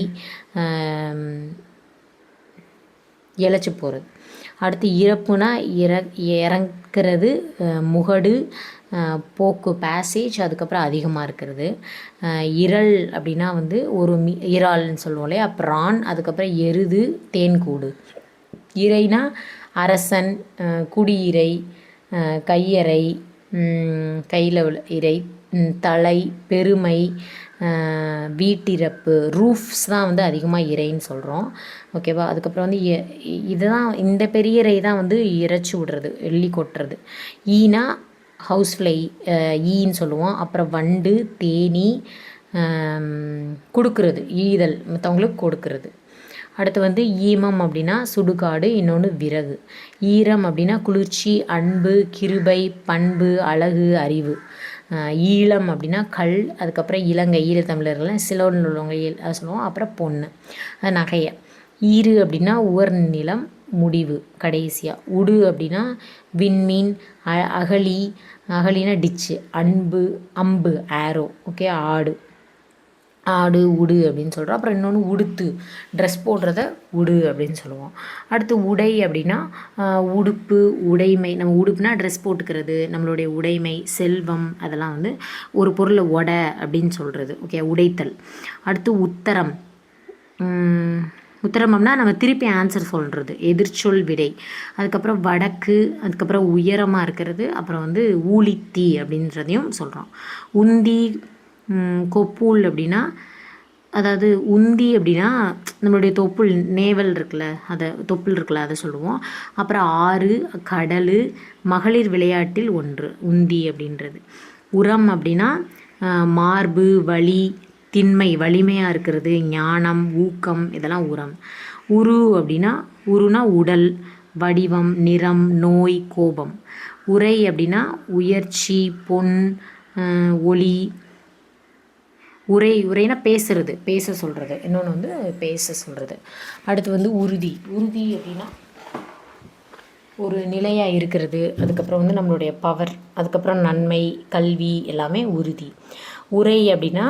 இழைச்சி போகிறது. அடுத்து இறப்புனா இறங்கிறது, முகடு, போக்கு, பேசேஜ். அதுக்கப்புறம் அதிகமாக இருக்கிறது. இறல் அப்படின்னா வந்து ஒரு இறால்னு சொல்லுவோம் இல்லையா, ப்ரான். அதுக்கப்புறம் எருது, தேன்கூடு. இறைனா அரசன், குடியிறை, கையறை, கையில் இறை, தலை, பெருமை, வீட்டிறப்பு, ரூஃப்ஸ் தான் வந்து அதிகமாக இரைன்னு சொல்கிறோம். ஓகேவா? அதுக்கப்புறம் வந்து இதுதான் இந்த பெரிய இறை தான் வந்து இறைச்சி விடுறது, எள்ளி கொட்டுறது. ஈனா ஹவுஸ் ஃப்ளை, ஈன்னு சொல்லுவோம். அப்புறம் வண்டு, தேனீ, கொடுக்குறது, ஈதல், மற்றவங்களுக்கு கொடுக்குறது. அடுத்து வந்து ஈமம் அப்படின்னா சுடுகாடு, இன்னொன்று விறகு. ஈரம் அப்படின்னா குளிர்ச்சி, அன்பு, கிருபை, பண்பு, அழகு, அறிவு. ஈழம் அப்படின்னா கல், அதுக்கப்புறம் இலங்கை, ஈழத்தமிழர்கள்லாம் சிலோனில் உள்ளவங்க அதை சொல்லுவோம். அப்புறம் பொண்ணு, அது நகையை. ஈரு அப்படின்னா உவர் நிலம், முடிவு, கடைசியாக. உடு அப்படின்னா விண்மீன், அகழி, அகழினா டிச்சு, அன்பு, அம்பு, ஆரோ. ஓகே, ஆடு, ஆடு, உடு அப்படின்னு சொல்கிறோம். அப்புறம் இன்னொன்று உடுத்து, ட்ரெஸ் போடுறத உடு அப்படின்னு சொல்லுவோம். அடுத்து உடை அப்படின்னா உடுப்பு, உடைமை. நம்ம உடுப்புனா ட்ரெஸ் போட்டுக்கிறது, நம்மளுடைய உடைமை, செல்வம், அதெல்லாம் வந்து ஒரு பொருளை உடை அப்படின்னு சொல்கிறது. ஓகே, உடைத்தல். அடுத்து உத்தரம். உத்தரம்னா நம்ம திருப்பி ஆன்சர் சொல்கிறது, எதிர்ச்சொல் விடை. அதுக்கப்புறம் வடக்கு, அதுக்கப்புறம் உயரமாக இருக்கிறது, அப்புறம் வந்து ஊழித்தி அப்படின்றதையும் சொல்கிறோம். உந்தி, கொப்புள் அப்படின்னா, அதாவது உந்தி அப்படின்னா நம்மளுடைய தொப்புள், நேவல் இருக்குல்ல, தொப்புள் இருக்குல்ல, அதை சொல்லுவோம். அப்புறம் ஆறு, கடல், மகளிர் விளையாட்டில் ஒன்று, உந்தி அப்படின்றது. உரம் அப்படின்னா மார்பு, வலி, திண்மை, வலிமையாக இருக்கிறது, ஞானம், ஊக்கம், இதெல்லாம் உரம். உரு அப்படின்னா, உருனா உடல், வடிவம், நிறம், நோய், கோபம். உரை அப்படின்னா உயர்ச்சி, பொன், ஒளி. உரைனா பேசுறது, பேச சொல்கிறது. இன்னொன்று வந்து பேச சொல்கிறது. அடுத்து வந்து உறுதி. உறுதி அப்படின்னா ஒரு நிலையாக இருக்கிறது. அதுக்கப்புறம் வந்து நம்மளுடைய பவர், அதுக்கப்புறம் நன்மை, கல்வி, எல்லாமே உறுதி. உரை அப்படின்னா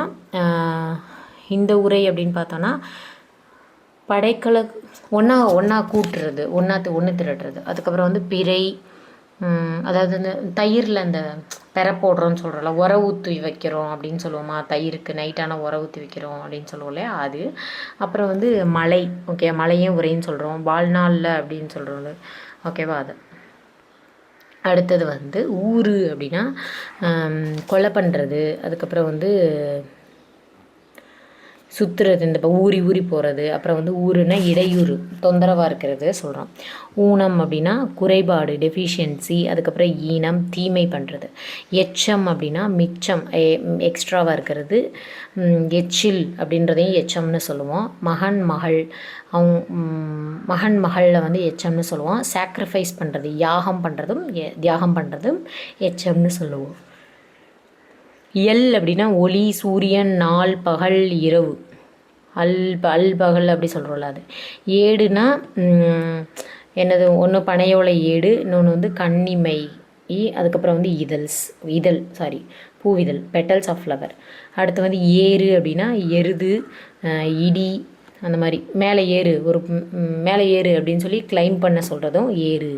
இந்த உரை அப்படின்னு பார்த்தோன்னா படைக்கல ஒன்றா கூட்டுறது, ஒன்று திரட்டுறது. அதுக்கப்புறம் வந்து பிறை, அதாவது இந்த தயிரில் அந்த பெற போடுறோன்னு சொல்கிறோம்ல, உர ஊற்றி வைக்கிறோம் அப்படின்னு சொல்லுவோமா, தயிருக்கு நைட்டான உர ஊற்றி வைக்கிறோம் அப்படின்னு சொல்லுவோம் இல்லையா, அது. அப்புறம் வந்து மலை. ஓகே, மலையும் உரைன்னு சொல்கிறோம். வாழ்நாளில் அப்படின்னு சொல்கிறோம். ஓகேவா? அது. அடுத்தது வந்து ஊறு அப்படின்னா கொலை பண்ணுறது, அதுக்கப்புறம் வந்து சுற்றுறது, இந்த இப்போ ஊறி போகிறது. அப்புறம் வந்து ஊருன்னா இடையூறு, தொந்தரவாக இருக்கிறது சொல்கிறோம். ஊனம் அப்படின்னா குறைபாடு, டெஃபிஷியன்சி. அதுக்கப்புறம் ஈனம், தீமை பண்ணுறது. எச்சம் அப்படின்னா மிச்சம், எக்ஸ்ட்ராவாக இருக்கிறது. எச்சில் அப்படின்றதையும் எச்சம்னு சொல்லுவோம். மகன், மகள், அவங்க மகன், மகளில் வந்து எச்சம்னு சொல்லுவோம். சாக்ரிஃபைஸ் பண்ணுறது, தியாகம் பண்ணுறதும் எச்சம்னு சொல்லுவோம். எல் அப்படின்னா ஒளி, சூரியன், நாள், பகல், இரவு. பகல் அப்படி சொல்கிறோம்ல, அது. ஏடுனா என்னது, ஒன்று பனையோலை ஏடு, இன்னொன்று வந்து கன்னிமை. அதுக்கப்புறம் வந்து பூவிதழ், பெட்டல்ஸ் ஆஃப் ஃப்ளவர். அடுத்து வந்து ஏறு அப்படின்னா எருது, இடி, அந்த மாதிரி மேலே ஏறு அப்படின்னு சொல்லி கிளைம் பண்ண சொல்கிறதும் ஏறு.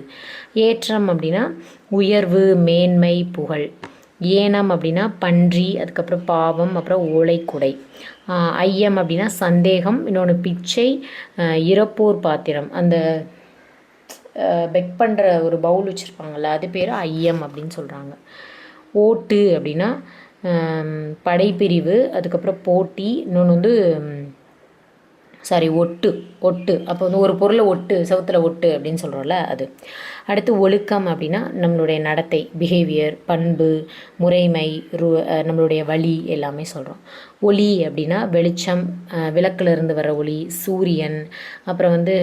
ஏற்றம் அப்படின்னா உயர்வு, மேன்மை, புகழ். ஏனம் அப்படின்னா பன்றி, அதுக்கப்புறம் பாவம், அப்புறம் ஓலைக்குடை. ஐயம் அப்படின்னா சந்தேகம், இன்னொன்று பிச்சை, இறப்போர் பாத்திரம். அந்த பெக் பண்ணுற ஒரு பவுல் வச்சுருப்பாங்கள்ல, அது பேர் ஐயம் அப்படின்னு சொல்கிறாங்க. ஓட்டு அப்படின்னா படைப்பிரிவு, அதுக்கப்புறம் போட்டி, இன்னொன்று வந்து ஒட்டு. அப்போ வந்து ஒரு பொருளை செவுத்தில் ஒட்டு அப்படின்னு சொல்கிறோம்ல, அது. அடுத்து ஒழுக்கம் அப்படின்னா நம்மளுடைய நடத்தை, பிஹேவியர், பண்பு, முறைமை, நம்மளுடைய வழி, எல்லாமே சொல்கிறோம். ஒளி அப்படின்னா வெளிச்சம், விளக்குலேருந்து வர ஒளி, சூரியன். அப்புறம் வந்து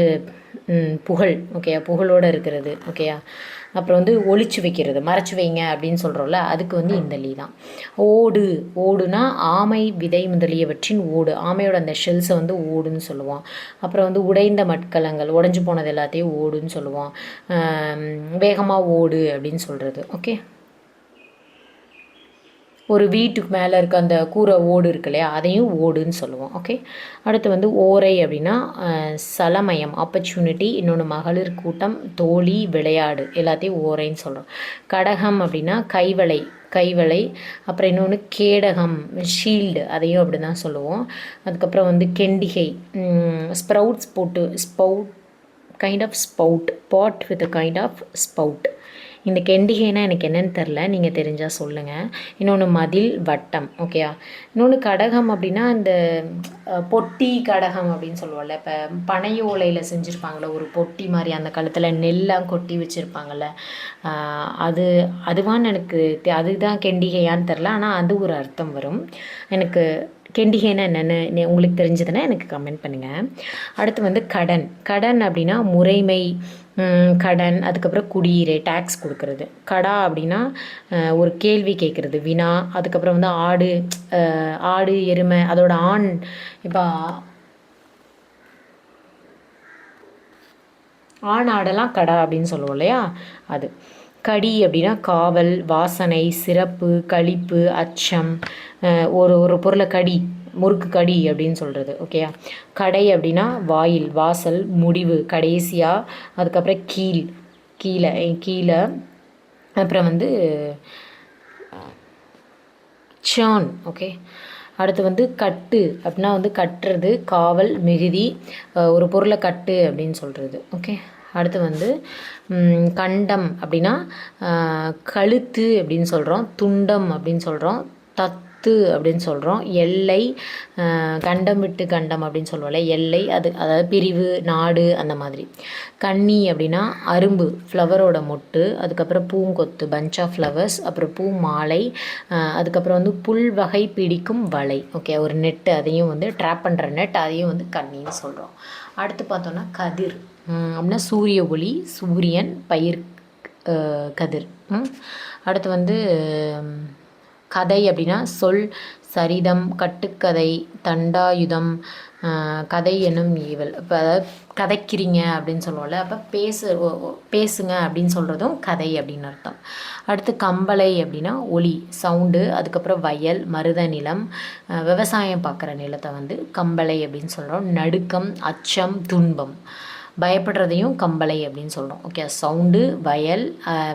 புகழ். ஓகேயா, புகழோடு இருக்கிறது. ஓகேயா. அப்புறம் வந்து ஒளிச்சு வைக்கிறது, மறைச்சி வைங்க அப்படின்னு சொல்கிறோம்ல, அதுக்கு வந்து இந்த லீ தான். ஓடுனா ஆமை விதை முதலியவற்றின் ஓடு. ஆமையோட அந்த ஷெல்ஸை வந்து ஓடுன்னு சொல்லுவோம். அப்புறம் வந்து உடைந்த மட்கலங்கள், உடஞ்சி போனது எல்லாத்தையும் ஓடுன்னு சொல்லுவோம். வேகமாக ஓடு அப்படின்னு சொல்கிறது. ஓகே. ஒரு வீட்டுக்கு மேலே இருக்க அந்த கூரை ஓடு இருக்கு இல்லையா, அதையும் ஓடுன்னு சொல்லுவோம். ஓகே. அடுத்து வந்து ஓரை அப்படின்னா சலமயம், ஆப்பர்ச்சுனிட்டி, இன்னொன்று மகளிர் கூட்டம், தோழி, விளையாடு, எல்லாத்தையும் ஓரைன்னு சொல்கிறோம். கடகம் அப்படின்னா கைவளை. அப்புறம் இன்னொன்று கேடகம், ஷீல்டு, அதையும் அப்படி தான் சொல்லுவோம். அதுக்கப்புறம் வந்து கெண்டிகை, sprout, pot with a kind of spout. இந்த கெண்டிகைனா எனக்கு என்னென்னு தெரில, நீங்கள் தெரிஞ்சால் சொல்லுங்கள். இன்னொன்று மதில் வட்டம். ஓகேயா. இன்னொன்று கடகம் அப்படின்னா இந்த பொட்டி கடகம் அப்படின்னு சொல்லுவோம்ல. இப்போ பனை ஓலையில் செஞ்சுருப்பாங்கள ஒரு பொட்டி மாதிரி, அந்த கழுத்தில் நெல்லாம் கொட்டி வச்சுருப்பாங்கள்ல, அது அதுவான்னு எனக்கு அதுதான் கெண்டிகையான்னு தெரில. ஆனால் அது ஒரு அர்த்தம் வரும் எனக்கு. கெண்டிகைன்னா என்னென்னு உங்களுக்கு தெரிஞ்சதுன்னா எனக்கு கமெண்ட் பண்ணுங்கள். அடுத்து வந்து கடன். கடன் அப்படின்னா முறைமை, கடன், அதுக்கப்புறம் குடியீரை, டேக்ஸ் கொடுக்கறது. கடா அப்படின்னா ஒரு கேள்வி கேட்குறது, வினா. அதுக்கப்புறம் வந்து ஆடு, ஆடு எருமை அதோட ஆண். இப்போ ஆண் ஆடெல்லாம் கடா அப்படின்னு சொல்லுவோம் இல்லையா, அது. கடி அப்படின்னா காவல், வாசனை, சிறப்பு, களிப்பு, அச்சம். ஒரு ஒரு பொருளை கடி, முறுக்கு கடி அப்படின்னு சொல்கிறது. ஓகேயா. கடை அப்படின்னா வாயில், வாசல், முடிவு, கடைசியாக. அதுக்கப்புறம் கீழ், கீழே கீழே. அப்புறம் வந்து சான். ஓகே. அடுத்து வந்து கட்டு அப்படின்னா வந்து கட்டுறது, காவல், மிகுதி, ஒரு பொருளை கட்டு அப்படின்னு சொல்கிறது. ஓகே. அடுத்து வந்து கண்டம் அப்படின்னா கழுத்து அப்படின்னு சொல்கிறோம், துண்டம் அப்படின்னு சொல்கிறோம், அப்படின்னு சொல்கிறோம், எல்லை, கண்டம் விட்டு கண்டம் அப்படின்னு சொல்லுவோம்ல, எல்லை, அது அதாவது பிரிவு, நாடு, அந்த மாதிரி. கன்னி அப்படின்னா அரும்பு, ஃப்ளவரோட மொட்டு. அதுக்கப்புறம் பூங்கொத்து, பஞ்ச் ஆஃப் ஃப்ளவர்ஸ். அப்புறம் பூ மாலை. அதுக்கப்புறம் வந்து புல் வகை பிடிக்கும் வலை. ஓகே. ஒரு நெட்டு, அதையும் வந்து ட்ராப் பண்ணுற நெட், அதையும் வந்து கன்னின்னு சொல்கிறோம். அடுத்து பார்த்தோன்னா கதிர் அப்படின்னா சூரிய ஒளி, சூரியன், பயிர், கதிர். அடுத்து வந்து கதை அப்படின்னா சொல், சரிதம், கட்டுக்கதை, தண்டாயுதம், கதை என்னும் ஏவல். இப்போ அதாவது கதைக்கிறீங்க அப்படின்னு சொல்லுவோம்ல, அப்போ பேசுங்க அப்படின்னு சொல்கிறதும் கதை அப்படின்னு அர்த்தம். அடுத்து கம்பளை அப்படின்னா ஒலி, சவுண்டு. அதுக்கப்புறம் வயல், மருத நிலம், விவசாயம் பார்க்குற நிலத்தை வந்து கம்பளை அப்படின்னு சொல்கிறோம். நடுக்கம், அச்சம், துன்பம். பயப்படுறதையும் கம்பளை அப்படின்னு சொல்கிறோம். ஓகே. சவுண்டு, வயல்,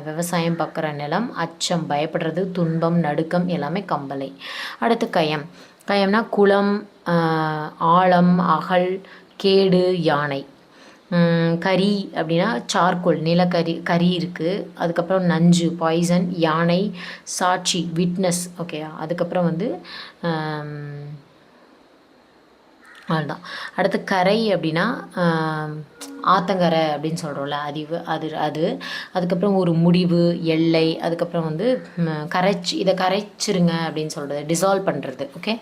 விவசாயம் பார்க்குற நிலம், அச்சம், பயப்படுறது, துன்பம், நடுக்கம், எல்லாமே கம்பளை. அடுத்து கயம். கயம்னா குளம், ஆழம், அகல், கேடு, யானை. கரி அப்படின்னா சார்கோல், கரி இருக்குது. அதுக்கப்புறம் நஞ்சு, பாய்சன், யானை, சாட்சி, விட்னஸ். ஓகே. அதுக்கப்புறம் வந்து அதுதான். அடுத்து கரை அப்படின்னா ஆத்தங்கரை அப்படின்னு சொல்கிறோம்ல, அது. அதுக்கப்புறம் ஒரு முடிவு, எல்லை. அதுக்கப்புறம் வந்து இதை கரைச்சிருங்க அப்படின்னு சொல்கிறது, டிசால்வ் பண்ணுறது. ஓகே.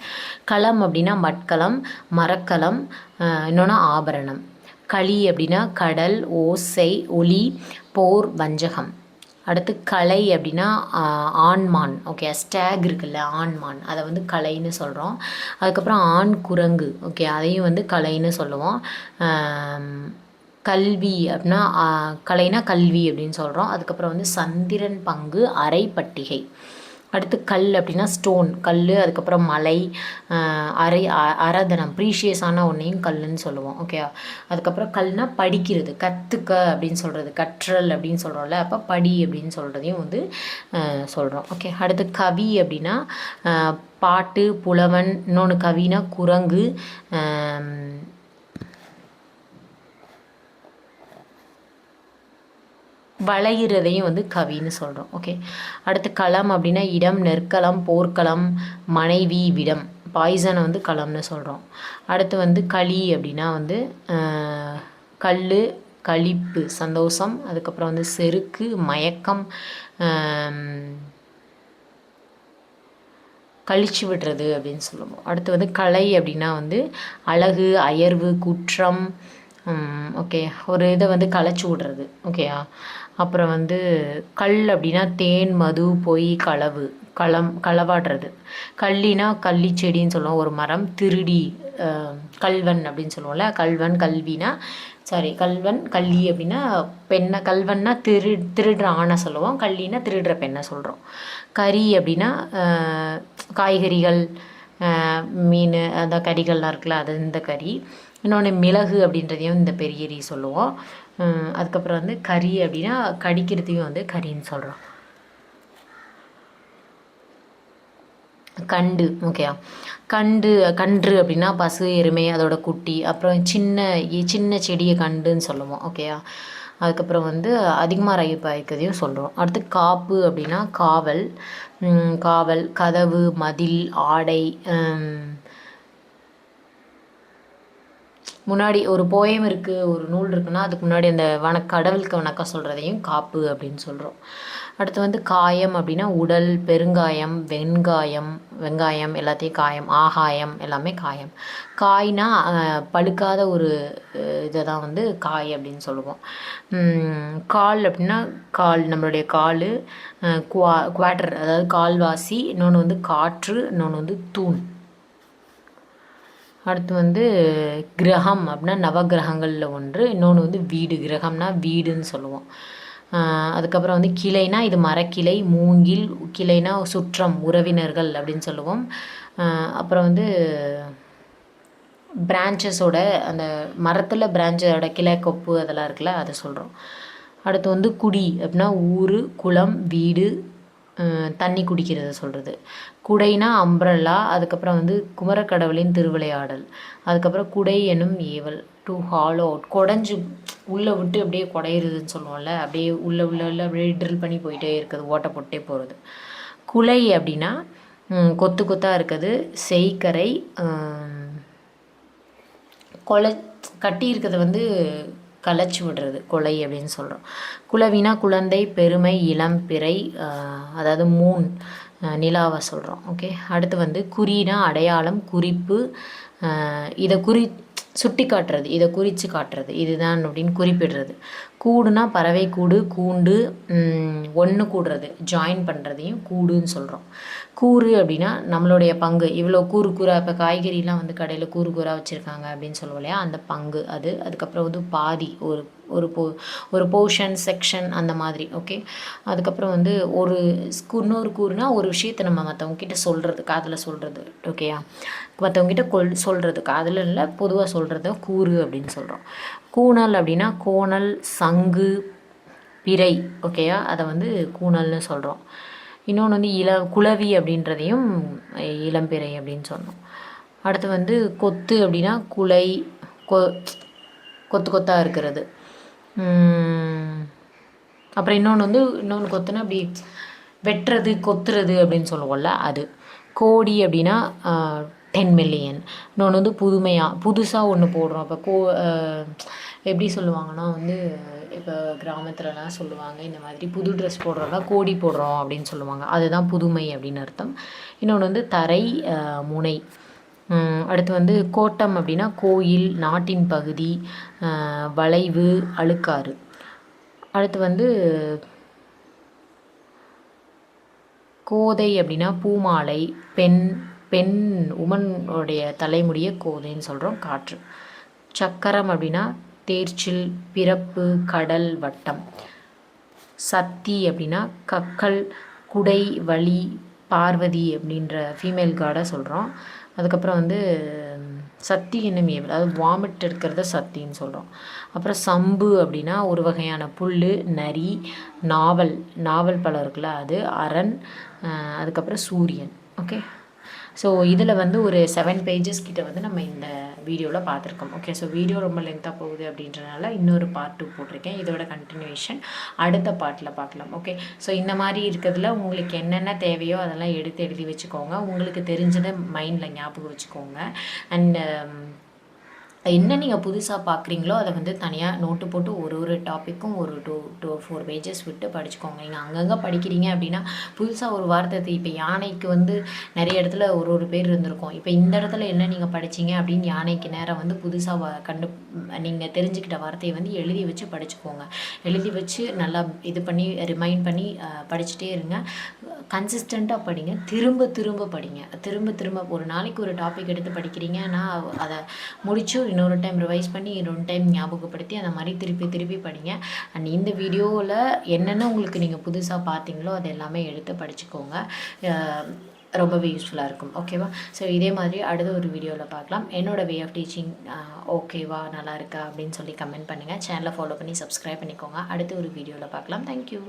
களம் அப்படின்னா மட்களம், மரக்கலம், இன்னொன்று ஆபரணம். களி அப்படின்னா கடல், ஓசை, ஒலி, போர், வஞ்சகம். அடுத்து கலை அப்படின்னா ஆண்மான். ஓகே. ஸ்டாக் இருக்குல்ல, ஆண்மான், அதை வந்து கலைன்னு சொல்கிறோம். அதுக்கப்புறம் ஆண் குரங்கு. ஓகே. அதையும் வந்து கலைன்னு சொல்லுவோம். கல்வி அப்படின்னா கலைனா கல்வி அப்படின்னு சொல்கிறோம். அதுக்கப்புறம் வந்து சந்திரன் பங்கு, அரைப்பட்டிகை. அடுத்து கல் அப்படின்னா ஸ்டோன், கல். அதுக்கப்புறம் மலை, அரதனம், ப்ரீஷியஸான ஒன்றையும் கல்லுன்னு சொல்லுவோம். ஓகே. அதுக்கப்புறம் கல்னா படிக்கிறது, கற்றுக்க அப்படின்னு சொல்கிறது, கற்றல் அப்படின்னு சொல்கிறோம்ல, அப்போ படி அப்படின்னு சொல்கிறதையும் வந்து சொல்கிறோம். ஓகே. அடுத்து கவி அப்படின்னா பாட்டு, புலவன். இன்னொன்று கவினா குரங்கு, வளைகிறதையும் வந்து கவின்னு சொல்கிறோம். ஓகே. அடுத்து களம் அப்படின்னா இடம், நெற்களம், போர்க்களம், மனைவி, விடம். பாய்சனை வந்து களம்னு சொல்கிறோம். அடுத்து வந்து களி அப்படின்னா வந்து கல், களிப்பு, சந்தோஷம். அதுக்கப்புறம் வந்து செருக்கு, மயக்கம், கழிச்சு விடுறது அப்படின்னு சொல்லுவோம். அடுத்து வந்து கலை அப்படின்னா வந்து அழகு, அயர்வு, குற்றம். ஓகே. ஒரு இதை வந்து களைச்சி விடுறது. ஓகேயா. அப்புறம் வந்து கல் அப்படின்னா தேன், மது, பொய், களவாடுறது. கள்ளினா கள்ளி செடின்னு சொல்லுவோம், ஒரு மரம். திருடி, கல்வன் அப்படின்னு சொல்லுவோம்ல, கல்வன், கல்வினா கல்வன், கள்ளி அப்படின்னா பெண்ணை, கல்வன்னா திருடுற ஆணை சொல்லுவோம், கள்ளினா திருடுற பெண்ணை சொல்கிறோம். கறி அப்படின்னா காய்கறிகள், மீன், அந்த கறிகள்லாம் இருக்குல்ல, அது இந்த கறி. இன்னொன்று மிளகு அப்படின்றதையும் இந்த பெரிய சொல்லுவோம். அதுக்கப்புறம் வந்து கறி அப்படின்னா கடிக்கிறதையும் வந்து கறின்னு சொல்கிறோம். கண்டு. ஓகேயா. கன்று அப்படின்னா பசு, எருமை, அதோட குட்டி. அப்புறம் சின்ன செடியை கண்டுன்னு சொல்லுவோம். ஓகேயா. அதுக்கப்புறம் வந்து அதிகமாக ரயில் பயக்கிறதையும் சொல்கிறோம். அடுத்து காப்பு அப்படின்னா காவல், காவல், கதவு, மதில், ஆடை. முன்னாடி ஒரு போயம் இருக்குது, ஒரு நூல் இருக்குன்னா அதுக்கு முன்னாடி அந்த கடவுளுக்கு வணக்கம் சொல்கிறதையும் காப்பு அப்படின்னு சொல்கிறோம். அடுத்து வந்து காயம் அப்படின்னா உடல், பெருங்காயம், வெங்காயம் எல்லாத்தையும் காயம், ஆகாயம் எல்லாமே காயம். காய்னா பழுக்காத ஒரு இதை தான் வந்து காய் அப்படின்னு சொல்லுவோம். கால் அப்படின்னா நம்மளுடைய கால், குவாட்டர் அதாவது கால்வாசி, இன்னொன்று வந்து காற்று, இன்னொன்று வந்து தூண். அடுத்து வந்து கிரகம் அப்படின்னா நவகிரகங்களில் ஒன்று, இன்னொன்று வந்து வீடு. கிரகம்னா வீடுன்னு சொல்லுவோம். அதுக்கப்புறம் வந்து கிளைனா இது மரக்கிளை, மூங்கில். கிளைனா சுற்றம், உறவினர்கள் அப்படின்னு சொல்லுவோம். அப்புறம் வந்து பிரான்ச்சஸோட அந்த மரத்தில் பிரான்ச்சோட கிளை, கொப்பு அதெல்லாம் இருக்குல்ல, அதை சொல்கிறோம். அடுத்து வந்து குடி அப்படின்னா ஊர், குளம், வீடு, தண்ணி குடிக்கிறத சொல்கிறது. குடைனா அம்ப்ரல்லா. அதுக்கப்புறம் வந்து குமரக்கடவுளின் திருவிளையாடல். அதுக்கப்புறம் குடை எனும் ஏவல், டு ஹாலோ அவுட், குடஞ்சி உள்ளே விட்டு அப்படியே குடையிறதுன்னு சொல்லுவோம்ல, அப்படியே உள்ளே அப்படியே ட்ரில் பண்ணி போயிட்டே இருக்குது, ஓட்டை போட்டே போகிறது. குலை அப்படின்னா கொத்து கொத்தாக இருக்குது. செய்கரை, கட்டி இருக்கிறத வந்து கலைச்சி விடுறது கொலை அப்படின்னு சொல்கிறோம். குலவினா குழந்தை, பெருமை, இளம், பிறை, அதாவது மூன், நிலாவை சொல்கிறோம். ஓகே. அடுத்து வந்து குறினா அடையாளம், குறிப்பு, இதை சுட்டி காட்டுறது, இதை குறித்து காட்டுறது, இதுதான் அப்படின்னு குறிப்பிடுறது. கூடுனா பறவை கூடு, கூண்டு, ஒன்று கூடுறது, ஜாயின் பண்ணுறதையும் கூடுன்னு சொல்கிறோம். கூறு அப்படின்னா நம்மளுடைய பங்கு, இவ்வளோ கூறாக, இப்போ காய்கறிலாம் வந்து கடையில் கூறாக வச்சுருக்காங்க அப்படின்னு சொல்லுவோம் இல்லையா, அந்த பங்கு அது. அதுக்கப்புறம் வந்து பாதி, ஒரு போர்ஷன், செக்ஷன் அந்த மாதிரி. ஓகே. அதுக்கப்புறம் வந்து இன்னொரு கூறுனா ஒரு விஷயத்தை நம்ம மற்றவங்ககிட்ட சொல்கிறது, காதில் சொல்கிறது. ஓகேயா, மற்றவங்ககிட்ட சொல்கிறது, காதில் இல்லை, பொதுவாக சொல்கிறத கூறு அப்படின்னு சொல்கிறோம். கூணல் அப்படின்னா கோணல், சங்கு, பிறை. ஓகேயா, அதை வந்து கூணல்னு சொல்கிறோம். இன்னொன்று வந்து குளவி அப்படின்றதையும் இளம்பிறை அப்படின்னு சொன்னோம். அடுத்து வந்து கொத்து அப்படின்னா குலை, கொத்து கொத்தாக இருக்கிறது. அப்புறம் இன்னொன்று கொத்துனா அப்படி வெட்டுறது, கொத்துறது அப்படின்னு சொல்லுவோம்ல, அது. கோடி அப்படின்னா 10 மில்லியன். இன்னொன்று வந்து புதுசாக ஒன்று போடுறோம். இப்போ எப்படி சொல்லுவாங்கன்னா வந்து, இப்போ கிராமத்துலலாம் சொல்லுவாங்க, இந்த மாதிரி புது ட்ரெஸ் போடுறதா கோடி போடுறோம் அப்படின்னு சொல்லுவாங்க, அதுதான் புதுமை அப்படின்னு அர்த்தம். இன்னொன்று வந்து தரை, முனை. அடுத்து வந்து கோட்டம் அப்படின்னா கோயில், நாட்டின் பகுதி, வளைவு, அழுக்காறு. அடுத்து வந்து கோதை அப்படின்னா பூமாலை, பெண் உமனுடைய தலைமுடிய கோதைன்னு சொல்கிறோம், காற்று. சக்கரம் அப்படின்னா தேர்ச்சில், பிறப்பு, கடல், வட்டம். சக்தி அப்படின்னா கக்கல், குடை, வழி, பார்வதி அப்படின்ற ஃபீமேல் காடை சொல்கிறோம். அதுக்கப்புறம் வந்து சக்தி என்னும் ஏவல், அதாவது வாமிட் இருக்கிறத சக்தின்னு சொல்கிறோம். அப்புறம் சம்பு அப்படின்னா ஒரு வகையான புல், நரி, நாவல் பழம் இருக்குல்ல அது, அரண், அதுக்கப்புறம் சூரியன். ஓகே. ஸோ இதில் வந்து ஒரு 7 pages கிட்ட வந்து நம்ம இந்த வீடியோவில் பார்த்துருக்கோம். ஓகே. ஸோ வீடியோ ரொம்ப லென்த்தாக போகுது அப்படின்றனால இன்னொரு பார்ட் 2 போட்டிருக்கேன். இதோட கண்டினியூஷன் அடுத்த பார்ட்டில் பார்க்கலாம். ஓகே. ஸோ இந்த மாதிரி இருக்கிறதுல உங்களுக்கு என்னென்ன தேவையோ அதெல்லாம் எழுதி வச்சுக்கோங்க. உங்களுக்கு தெரிஞ்சதை மைண்டில் ஞாபகம் வச்சுக்கோங்க. அண்ட் என்ன நீங்கள் புதுசாக பார்க்குறீங்களோ அதை வந்து தனியாக நோட்டு போட்டு ஒரு டாப்பிக்கும் ஒரு 2 to 4 pages விட்டு படிச்சுக்கோங்க. நீங்கள் அங்கங்கே படிக்கிறீங்க அப்படின்னா புதுசாக ஒரு வார்த்தை, இப்போ யானைக்கு வந்து நிறைய இடத்துல ஒரு பேர் இருந்திருக்கும். இப்போ இந்த இடத்துல என்ன நீங்கள் படிச்சிங்க அப்படின்னு யானைக்கு நேரம் வந்து புதுசாக நீங்கள் தெரிஞ்சுக்கிட்ட வார்த்தையை வந்து எழுதி வச்சு படிச்சுக்கோங்க. எழுதி வச்சு நல்லா இது பண்ணி ரிமைண்ட் பண்ணி படிச்சுட்டே இருங்க. கன்சிஸ்டண்ட்டாக படிங்க. திரும்ப படிங்க. திரும்ப ஒரு நாளைக்கு ஒரு டாபிக் எடுத்து படிக்கிறீங்கன்னா அதை முடிச்சு இன்னொரு டைம் ரிவைஸ் பண்ணி இன்னொரு டைம் ஞாபகப்படுத்தி அந்த மாதிரி திருப்பி படிங்க. அண்ட் இந்த வீடியோவில் என்னென்ன உங்களுக்கு நீங்கள் புதுசாக பார்த்தீங்களோ அது எல்லாமே எடுத்து படிச்சுக்கோங்க. ரொம்பவே யூஸ்ஃபுல்லாக இருக்கும். ஓகேவா? ஸோ இதே மாதிரி அடுத்த ஒரு வீடியோவில் பார்க்கலாம். என்னோடய வே ஆஃப் டீச்சிங் ஓகேவா, நல்லா இருக்கா அப்படின்னு சொல்லி கமெண்ட் பண்ணுங்கள். சேனலை ஃபாலோ பண்ணி சப்ஸ்கிரைப் பண்ணிக்கோங்க. அடுத்த ஒரு வீடியோவில் பார்க்கலாம். தேங்க்யூ.